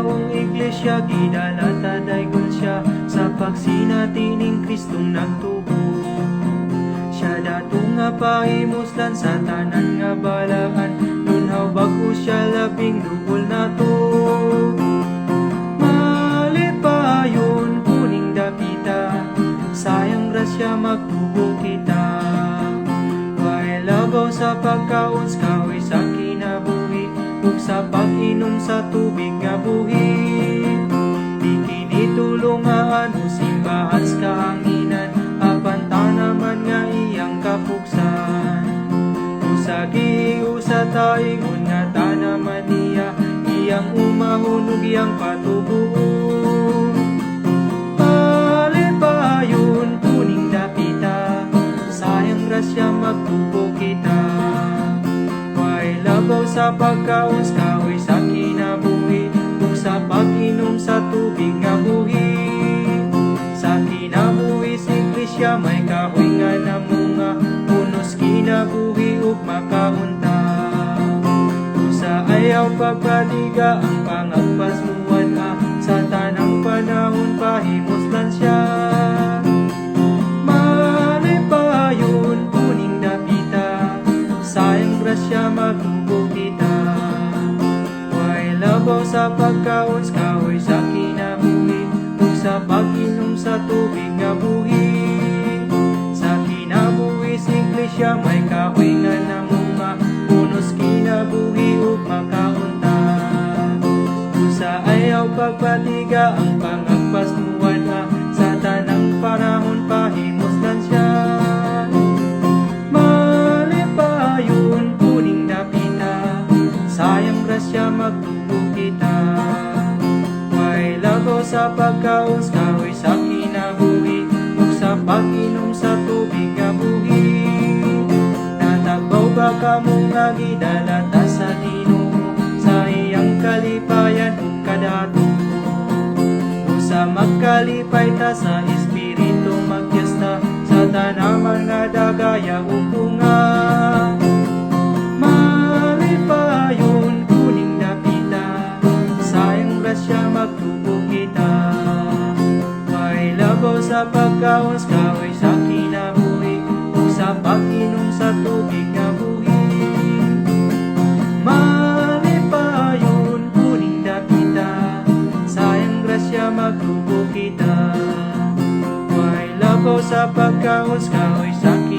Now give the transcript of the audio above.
taong iglesia, gidalata daygol siya sa pagsinati ning Kristong nagtubo. Siya dato nga pahimuslan sa tanan nga balaan, nunhaw bago siya labing lubol nato. Malipayon kuning dapita, sayang grasya magtubo kita. Way labaw sa pagkaon, kahoy sa kinabuhi, ug sa pag-inom sa tubig nga buhi. Di kini tulungaan o simbahan sa kahanginan, apan tanaman nga iyang kapuksan. Usagi usa taingon nga tanaman niya, iyang umahon ug iyang patubuon. Palipayon kuning dapita, sayang grasya magtubo kita. Labaw sa pagkaon, kahoy sa kinabuhi, ug sa pag-inom sa tubig nga buhi. Sa kinabuhi si iglesia may kahoy nga namunga, punos kinabuhi ug makaunta. Sa ayaw pagpatiga ang pangagpasmuan sa tanang panahon pahimuslan siya. Malipayon kuning dapita, sayang grasya magtubo kita. Way labaw sa pagkaon, kahoy sa kinabuhi, ug sa pag-inom sa tubig nga buhi. Sa kinabuhi si iglesia may kahoy nga namunga, punos kinabuhi ug makaunta. Sa ayaw pagpatiga ang pangagpasmuan sa tanang panahon pahimuslan siya. Sayang grasya magtubo kita. Way labaw sa pagkaon, kahoy sa kinabuhi, ug sa pag-inom sa tubig nga buhi. Natagbaw ba kamo nga gidalata sa Ginoo, sa iyang kalipayan ug kadato? Usa magkalipay ta sa espiritu, magyasta sa tanaman nga dagaya ug bunga. Malipayon kuning dapita, sayang grasya magtubo kita. Way labaw sa pagkaon, kahoy sa kinabuhi, ug sa pag-inom sa tubig nga buhi. Malipayon kuning dapita, sayang grasya magtubo kita. Way labaw sa pagkaon, kahoy sa kinabuhi,